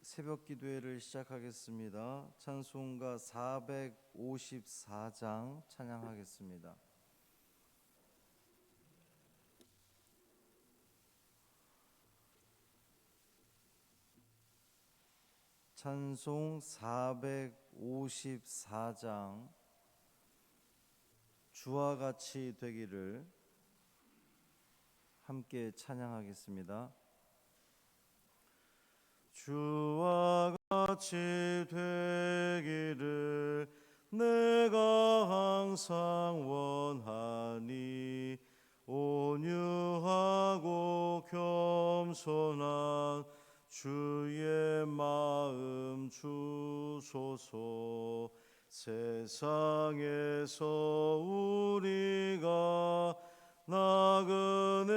새벽 기도회를 시작하겠습니다. 찬송가 454장 찬양하겠습니다. 찬송 454장 주와 같이 되기를 함께 찬양하겠습니다. 주와 같이 되기를 내가 항상 원하니 온유하고 겸손한 주의 마음 주소서. 세상에서 우리가 나그네로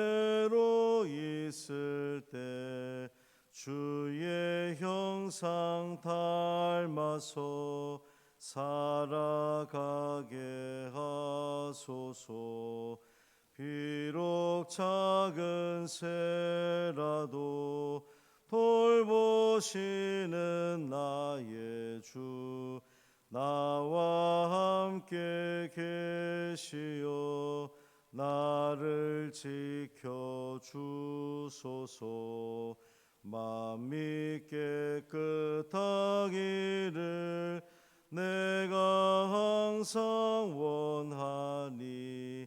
있을 때 주의 형상 닮아서 살아가게 하소서. 비록 작은 새라도 돌보시는 나의 주 나와 함께 계시어 나를 지켜주소서. 마음이 깨끗하기를 내가 항상 원하니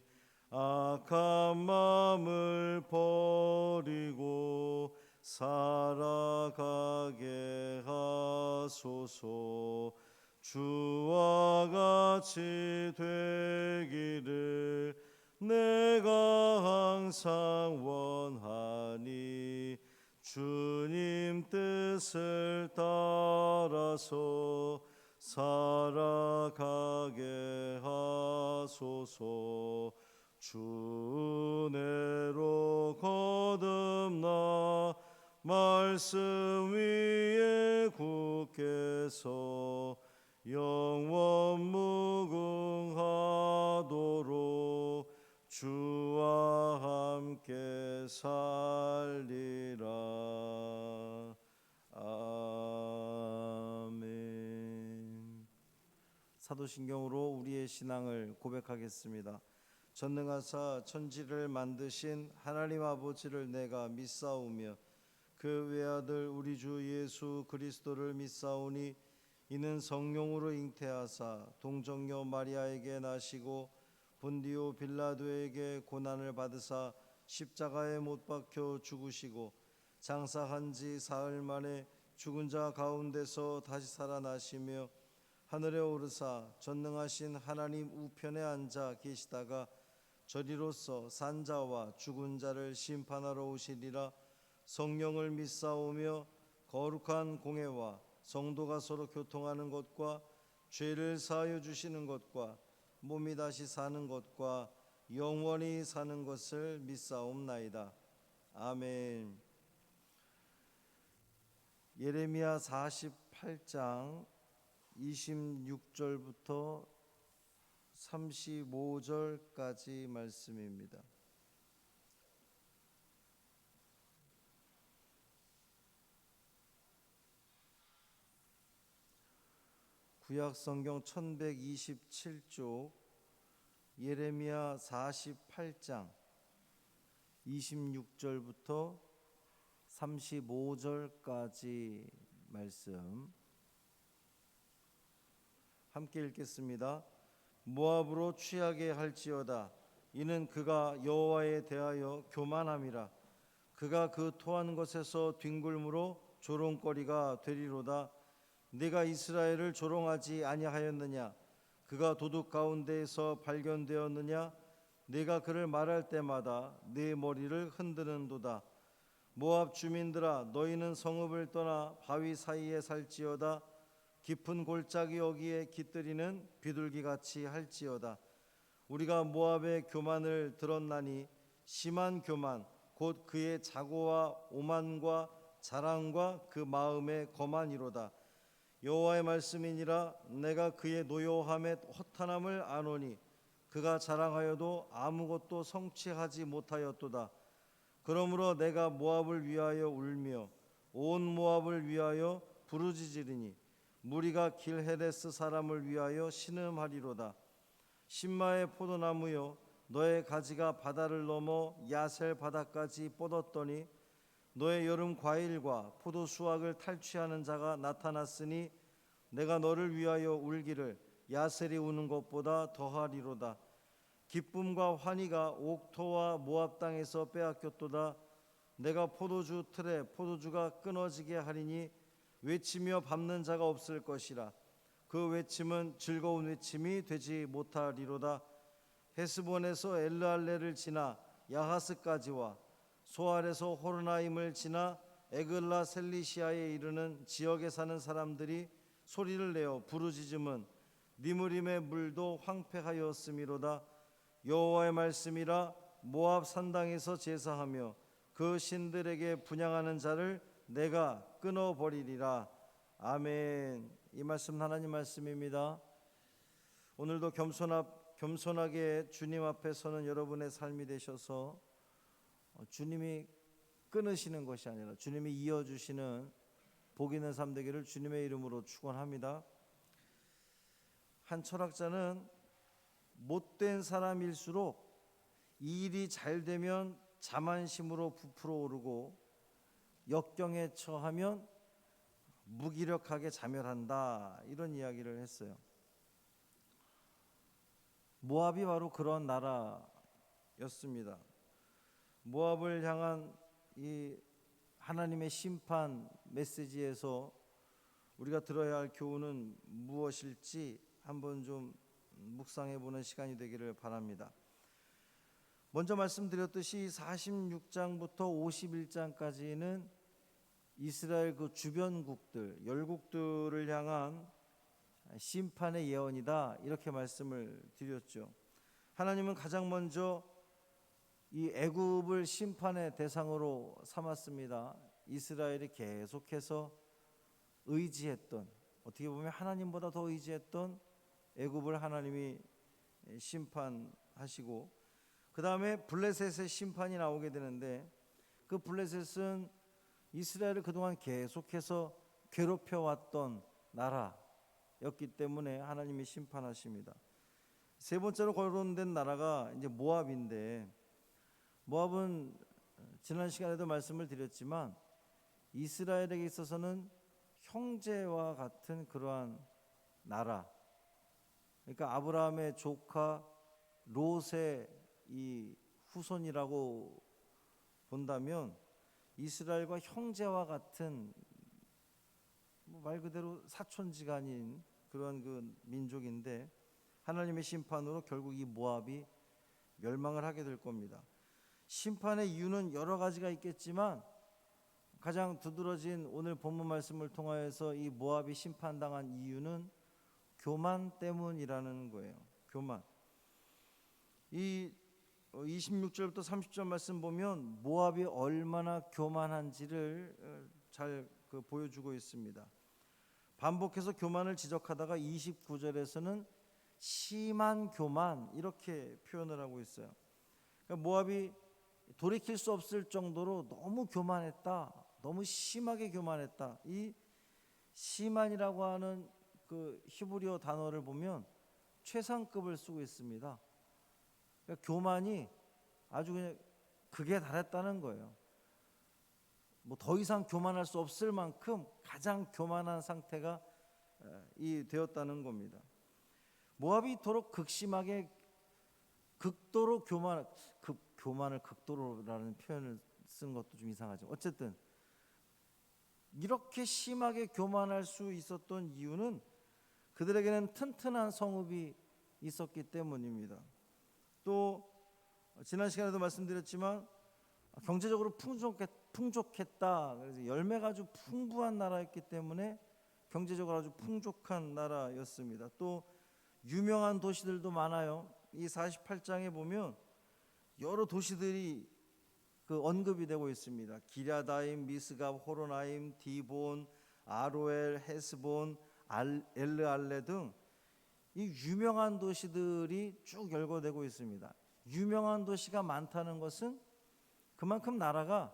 악한 마음을 버리고 살아가게 하소서. 주와 같이 되기를 내가 항상 원하니 주님 뜻을 따라서 살아가게 하소서. 주 은혜로 거듭나 말씀 위에 굳게 서 영원 무궁하도록 주와 함께 살리라. 아멘. 사도신경으로 우리의 신앙을 고백하겠습니다. 전능하사 천지를 만드신 하나님 아버지를 내가 믿사오며 그 외아들 우리 주 예수 그리스도를 믿사오니 이는 성령으로 잉태하사 동정녀 마리아에게 나시고 본디오 빌라도에게 고난을 받으사 십자가에 못 박혀 죽으시고 장사한 지 사흘 만에 죽은 자 가운데서 다시 살아나시며 하늘에 오르사 전능하신 하나님 우편에 앉아 계시다가 저리로서 산자와 죽은 자를 심판하러 오시리라. 성령을 믿사오며 거룩한 공회와 성도가 서로 교통하는 것과 죄를 사하여 주시는 것과 몸이 다시 사는 것과 영원히 사는 것을 믿사옵나이다. 아멘. 예레미야 48장 26절부터 35절까지 말씀입니다. 구약성경 1127쪽 예레미야 48장 26절부터 35절까지 말씀 함께 읽겠습니다. 모압으로 취하게 할지어다. 이는 그가 여호와에 대하여 교만함이라. 그가 그 토한 것에서 뒹굴므로 조롱거리가 되리로다. 네가 이스라엘을 조롱하지 아니하였느냐? 그가 도둑 가운데에서 발견되었느냐? 네가 그를 말할 때마다 네 머리를 흔드는도다. 모압 주민들아, 너희는 성읍을 떠나 바위 사이에 살지어다. 깊은 골짜기 여기에 깃들이는 비둘기같이 할지어다. 우리가 모압의 교만을 들었나니 심한 교만 곧 그의 자고와 오만과 자랑과 그 마음의 거만이로다. 여호와의 말씀이니라. 내가 그의 노여함의 허탄함을 아노니 그가 자랑하여도 아무것도 성취하지 못하였도다. 그러므로 내가 모압을 위하여 울며 온 모압 모압을 위하여 부르짖으리니 무리가 길헤레스 사람을 위하여 신음하리로다. 신마의 포도나무여 너의 가지가 바다를 넘어 야셀 바다까지 뻗었더니 너의 여름 과일과 포도 수확을 탈취하는 자가 나타났으니 내가 너를 위하여 울기를 야셀이 우는 것보다 더하리로다. 기쁨과 환희가 옥토와 모압 땅에서 빼앗겼도다. 내가 포도주 틀에 포도주가 끊어지게 하리니 외치며 밟는 자가 없을 것이라. 그 외침은 즐거운 외침이 되지 못하리로다. 헤스본에서 엘르알레를 지나 야하스까지와 소알에서 호르나임을 지나 에글라 셀리시아에 이르는 지역에 사는 사람들이 소리를 내어 부르짖음은 니무림의 물도 황폐하였음이로다. 여호와의 말씀이라. 모압 산당에서 제사하며 그 신들에게 분향하는 자를 내가 끊어버리리라. 아멘. 이 말씀 하나님 말씀입니다. 오늘도 겸손하게 주님 앞에 서는 여러분의 삶이 되셔서 주님이 끊으시는 것이 아니라 주님이 이어주시는 복 있는 삶 되기를 주님의 이름으로 축원합니다. 한 철학자는 못된 사람일수록 이 일이 잘 되면 자만심으로 부풀어 오르고 역경에 처하면 무기력하게 자멸한다, 이런 이야기를 했어요. 모압이 바로 그런 나라였습니다. 모압을 향한 이 하나님의 심판 메시지에서 우리가 들어야 할 교훈은 무엇일지 한번 좀 묵상해 보는 시간이 되기를 바랍니다. 먼저 말씀드렸듯이 46장부터 51장까지는 이스라엘 그 주변국들, 열국들을 향한 심판의 예언이다, 이렇게 말씀을 드렸죠. 하나님은 가장 먼저 이 애굽을 심판의 대상으로 삼았습니다. 이스라엘이 계속해서 의지했던, 어떻게 보면 하나님보다 더 의지했던 애굽을 하나님이 심판하시고, 그 다음에 블레셋의 심판이 나오게 되는데, 그 블레셋은 이스라엘을 그동안 계속해서 괴롭혀왔던 나라였기 때문에 하나님이 심판하십니다. 세 번째로 거론된 나라가 이제 모압인데, 모압은 지난 시간에도 말씀을 드렸지만 이스라엘에게 있어서는 형제와 같은 그러한 나라, 그러니까 아브라함의 조카 롯의 이 후손이라고 본다면 이스라엘과 형제와 같은, 말 그대로 사촌지간인 그런 그 민족인데, 하나님의 심판으로 결국 이 모압이 멸망을 하게 될 겁니다. 심판의 이유는 여러 가지가 있겠지만 가장 두드러진 오늘 본문 말씀을 통하여서 이 모압이 심판당한 이유는 교만 때문이라는 거예요. 교만. 이 26절부터 30절 말씀 보면 모압이 얼마나 교만한지를 잘 보여주고 있습니다. 반복해서 교만을 지적하다가 29절에서는 심한 교만, 이렇게 표현을 하고 있어요. 그러니까 모압이 돌이킬 수 없을 정도로 너무 교만했다, 너무 심하게 교만했다. 이 심한이라고 하는 그 히브리어 단어를 보면 최상급을 쓰고 있습니다. 그러니까 교만이 아주 그냥 극에 달했다는 거예요. 뭐 더 이상 교만할 수 없을 만큼 가장 교만한 상태가 되었다는 겁니다. 모압이 이토록 극심하게 극도로 교만을 극도로라는 표현을 쓴 것도 좀 이상하죠. 어쨌든 이렇게 심하게 교만할 수 있었던 이유는 그들에게는 튼튼한 성읍이 있었기 때문입니다. 또 지난 시간에도 말씀드렸지만 경제적으로 풍족했다. 그래서 열매가 아주 풍부한 나라였기 때문에 경제적으로 아주 풍족한 나라였습니다. 또 유명한 도시들도 많아요. 이 48장에 보면 여러 도시들이 언급이 되고 있습니다. 기랴다임, 미스갑, 호로나임, 디본, 아로엘, 헤스본, 엘르알레 등 이 유명한 도시들이 쭉 열거되고 있습니다. 유명한 도시가 많다는 것은 그만큼 나라가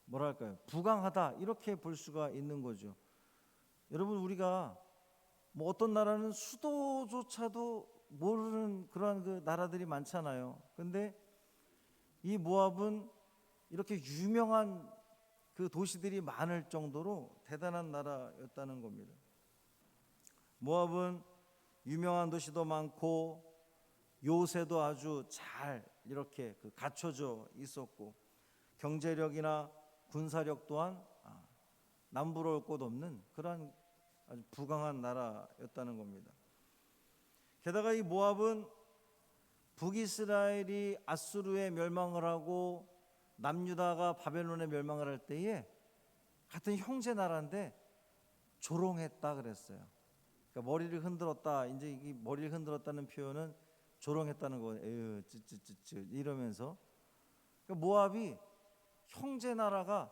뭐랄까요? 부강하다 이렇게 볼 수가 있는 거죠. 여러분, 우리가 뭐 어떤 나라는 수도조차도 모르는 그러한 그 나라들이 많잖아요. 근데 이 모압은 이렇게 유명한 그 도시들이 많을 정도로 대단한 나라였다는 겁니다. 모압은 유명한 도시도 많고 요새도 아주 잘 이렇게 그 갖춰져 있었고 경제력이나 군사력 또한 남부러울 곳 없는 그러한 아주 부강한 나라였다는 겁니다. 게다가 이 모압은 북이스라엘이 아수르에 멸망을 하고 남유다가 바벨론에 멸망을 할 때에 같은 형제 나라인데 조롱했다 그랬어요. 그러니까 머리를 흔들었다. 이제 이 머리를 흔들었다는 표현은 조롱했다는 거예요. 에휴, 쯔쯔쯔쯔 이러면서. 그러니까 모압이 형제 나라가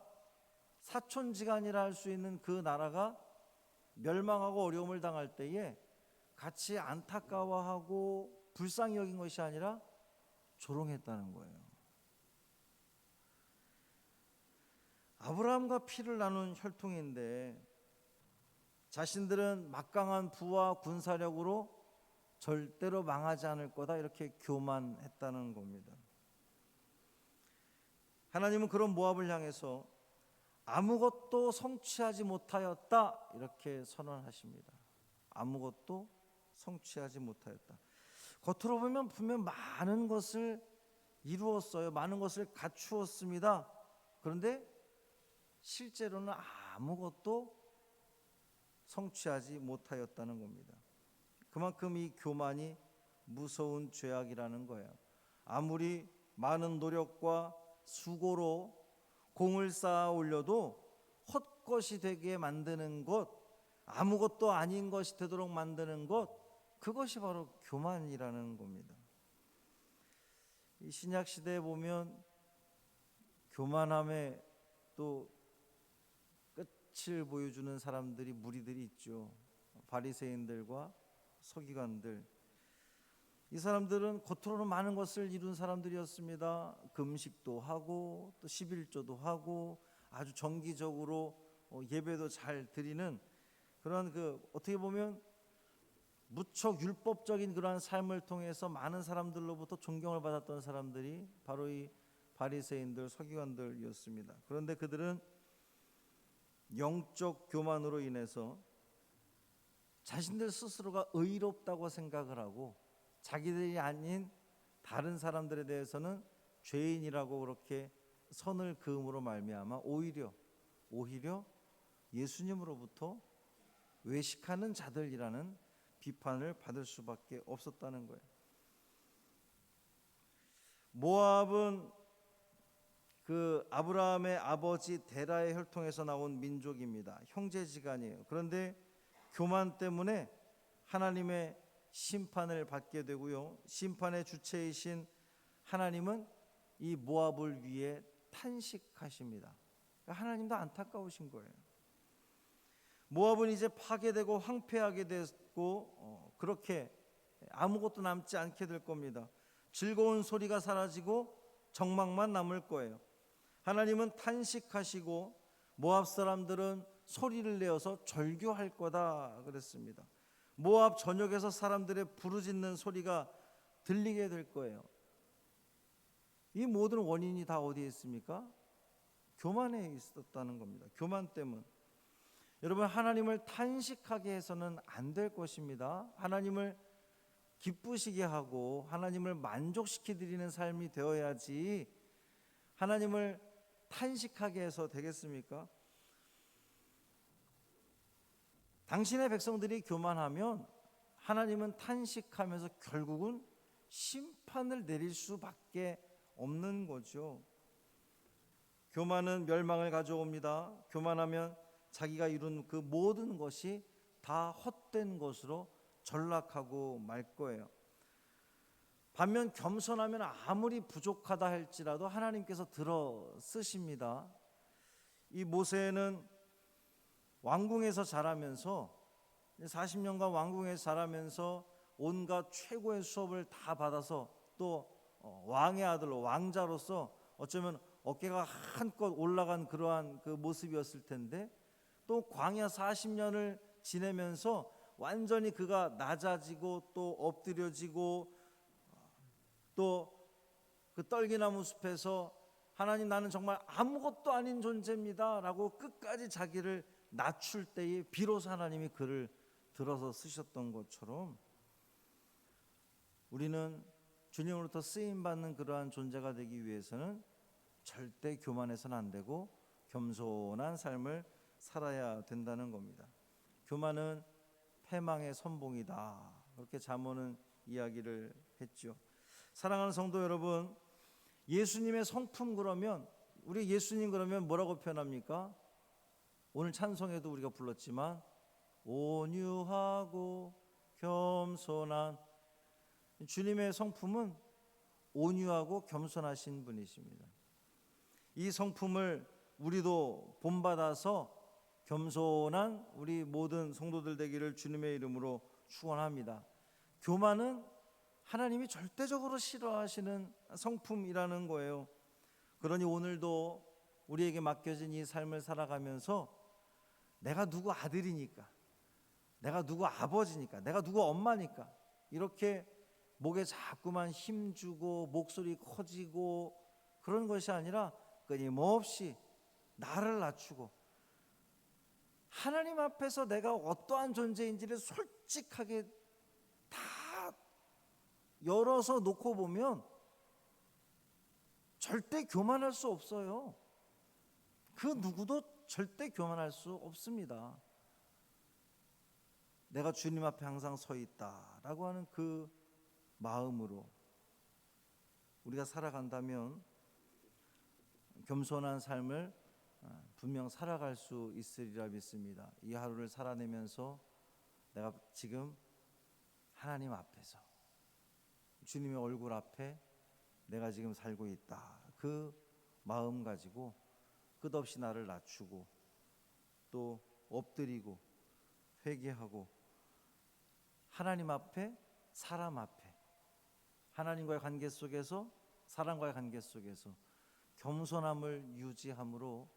사촌지간이라 할 수 있는 그 나라가 멸망하고 어려움을 당할 때에 같이 안타까워하고 불쌍히 여긴 것이 아니라 조롱했다는 거예요. 아브라함과 피를 나눈 혈통인데 자신들은 막강한 부와 군사력으로 절대로 망하지 않을 거다 이렇게 교만했다는 겁니다. 하나님은 그런 모압을 향해서 아무것도 성취하지 못하였다 이렇게 선언하십니다. 아무것도 성취하지 못하였다. 겉으로 보면 분명 많은 것을 이루었어요. 많은 것을 갖추었습니다. 그런데 실제로는 아무것도 성취하지 못하였다는 겁니다. 그만큼 이 교만이 무서운 죄악이라는 거예요. 아무리 많은 노력과 수고로 공을 쌓아 올려도 헛것이 되게 만드는 것, 아무것도 아닌 것이 되도록 만드는 것, 그것이 바로 교만이라는 겁니다. 이 신약 시대에 보면 교만함에 또 끝을 보여주는 사람들이 무리들이 있죠. 바리새인들과 서기관들. 이 사람들은 겉으로는 많은 것을 이룬 사람들이었습니다. 금식도 하고 또 11조도 하고 아주 정기적으로 예배도 잘 드리는 그런 어떻게 보면 무척 율법적인 그러한 삶을 통해서 많은 사람들로부터 존경을 받았던 사람들이 바로 이 바리새인들, 서기관들이었습니다. 그런데 그들은 영적 교만으로 인해서 자신들 스스로가 의롭다고 생각을 하고 자기들이 아닌 다른 사람들에 대해서는 죄인이라고 그렇게 선을 그음으로 말미암아 오히려 예수님으로부터 외식하는 자들이라는 비판을 받을 수밖에 없었다는 거예요. 모압은 그 아브라함의 아버지 데라의 혈통에서 나온 민족입니다. 형제지간이에요. 그런데 교만 때문에 하나님의 심판을 받게 되고요. 심판의 주체이신 하나님은 이 모압을 위해 탄식하십니다. 하나님도 안타까우신 거예요. 모압은 이제 파괴되고 황폐하게 됐고 그렇게 아무것도 남지 않게 될 겁니다. 즐거운 소리가 사라지고 정막만 남을 거예요. 하나님은 탄식하시고 모압 사람들은 소리를 내어서 절규할 거다 그랬습니다. 모압 전역에서 사람들의 부르짖는 소리가 들리게 될 거예요. 이 모든 원인이 다 어디에 있습니까? 교만에 있었다는 겁니다. 교만 때문. 여러분, 하나님을 탄식하게 해서는 안 될 것입니다. 하나님을 기쁘시게 하고 하나님을 만족시켜 드리는 삶이 되어야지 하나님을 탄식하게 해서 되겠습니까? 당신의 백성들이 교만하면 하나님은 탄식하면서 결국은 심판을 내릴 수밖에 없는 거죠. 교만은 멸망을 가져옵니다. 교만하면 자기가 이룬 그 모든 것이 다 헛된 것으로 전락하고 말 거예요. 반면 겸손하면 아무리 부족하다 할지라도 하나님께서 들어 쓰십니다. 이 모세는 왕궁에서 자라면서 40년간 왕궁에서 자라면서 온갖 최고의 수업을 다 받아서 또 왕의 아들로 왕자로서 어쩌면 어깨가 한껏 올라간 그러한 그 모습이었을 텐데, 또 광야 40년을 지내면서 완전히 그가 낮아지고 또 엎드려지고, 또 그 떨기나무 숲에서 하나님, 나는 정말 아무것도 아닌 존재입니다 라고 끝까지 자기를 낮출 때에 비로소 하나님이 그를 들어서 쓰셨던 것처럼, 우리는 주님으로부터 쓰임받는 그러한 존재가 되기 위해서는 절대 교만해서는 안 되고 겸손한 삶을 살아야 된다는 겁니다. 교만은 패망의 선봉이다, 그렇게 잠언은 이야기를 했죠. 사랑하는 성도 여러분, 예수님의 성품, 그러면 우리 예수님 그러면 뭐라고 표현합니까? 오늘 찬송에도 우리가 불렀지만 온유하고 겸손한, 주님의 성품은 온유하고 겸손하신 분이십니다. 이 성품을 우리도 본받아서 겸손한 우리 모든 성도들 되기를 주님의 이름으로 축원합니다. 교만은 하나님이 절대적으로 싫어하시는 성품이라는 거예요. 그러니 오늘도 우리에게 맡겨진 이 삶을 살아가면서 내가 누구 아들이니까, 내가 누구 아버지니까, 내가 누구 엄마니까 이렇게 목에 자꾸만 힘주고 목소리 커지고 그런 것이 아니라 끊임없이 나를 낮추고 하나님 앞에서 내가 어떠한 존재인지를 솔직하게 다 열어서 놓고 보면 절대 교만할 수 없어요. 그 누구도 절대 교만할 수 없습니다. 내가 주님 앞에 항상 서 있다라고 하는 그 마음으로 우리가 살아간다면 겸손한 삶을 분명 살아갈 수 있으리라 믿습니다. 이 하루를 살아내면서 내가 지금 하나님 앞에서, 주님의 얼굴 앞에 내가 지금 살고 있다, 그 마음 가지고 끝없이 나를 낮추고 또 엎드리고 회개하고 하나님 앞에, 사람 앞에, 하나님과의 관계 속에서, 사람과의 관계 속에서 겸손함을 유지함으로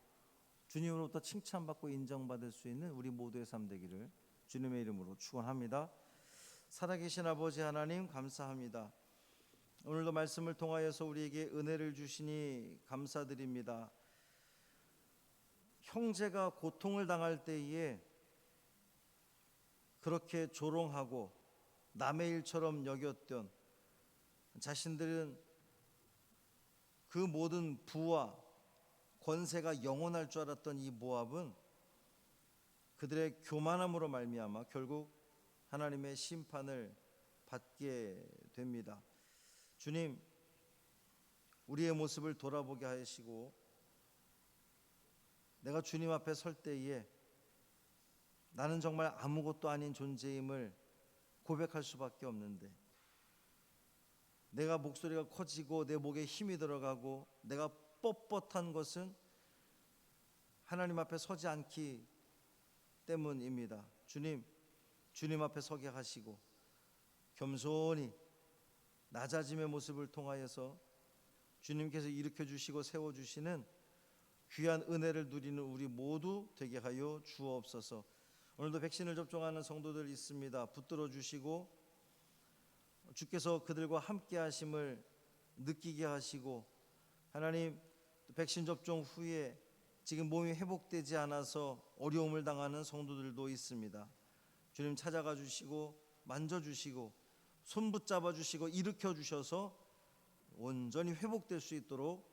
주님으로부터 칭찬받고 인정받을 수 있는 우리 모두의 삶 되기를 주님의 이름으로 축원합니다. 살아계신 아버지 하나님, 감사합니다. 오늘도 말씀을 통하여서 우리에게 은혜를 주시니 감사드립니다. 형제가 고통을 당할 때에 그렇게 조롱하고 남의 일처럼 여겼던 자신들은 그 모든 부와 권세가 영원할 줄 알았던 이 모압은 그들의 교만함으로 말미암아 결국 하나님의 심판을 받게 됩니다. 주님, 우리의 모습을 돌아보게 하시고 내가 주님 앞에 설 때에 나는 정말 아무것도 아닌 존재임을 고백할 수밖에 없는데, 내가 목소리가 커지고 내 목에 힘이 들어가고 내가 뻣뻣한 것은 하나님 앞에 서지 않기 때문입니다. 주님 앞에 서게 하시고 겸손히 낮아짐의 모습을 통하여서 주님께서 일으켜 주시고 세워 주시는 귀한 은혜를 누리는 우리 모두 되게 하여 주옵소서. 오늘도 백신을 접종하는 성도들 있습니다. 붙들어 주시고 주께서 그들과 함께 하심을 느끼게 하시고, 하나님, 백신 접종 후에 지금 몸이 회복되지 않아서 어려움을 당하는 성도들도 있습니다. 주님 찾아가 주시고 만져주시고 손 붙잡아 주시고 일으켜 주셔서 온전히 회복될 수 있도록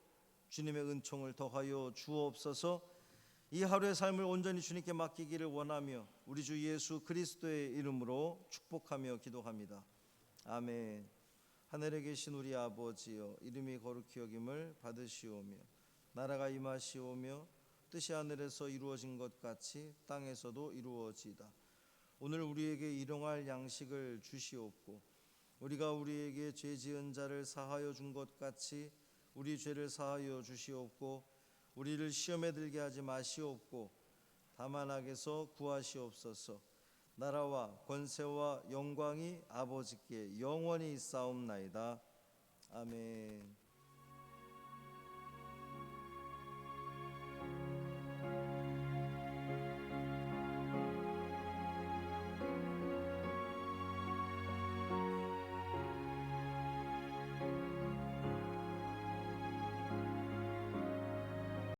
주님의 은총을 더하여 주옵소서. 이 하루의 삶을 온전히 주님께 맡기기를 원하며 우리 주 예수 그리스도의 이름으로 축복하며 기도합니다. 아멘. 하늘에 계신 우리 아버지여, 이름이 거룩히 여김을 받으시오며 나라가 임하시오며 뜻이 하늘에서 이루어진 것 같이 땅에서도 이루어지이다. 오늘 우리에게 일용할 양식을 주시옵고 우리가 우리에게 죄 지은 자를 사하여 준 것 같이 우리 죄를 사하여 주시옵고 우리를 시험에 들게 하지 마시옵고 다만 악에서 구하시옵소서. 나라와 권세와 영광이 아버지께 영원히 있사옵나이다. 아멘.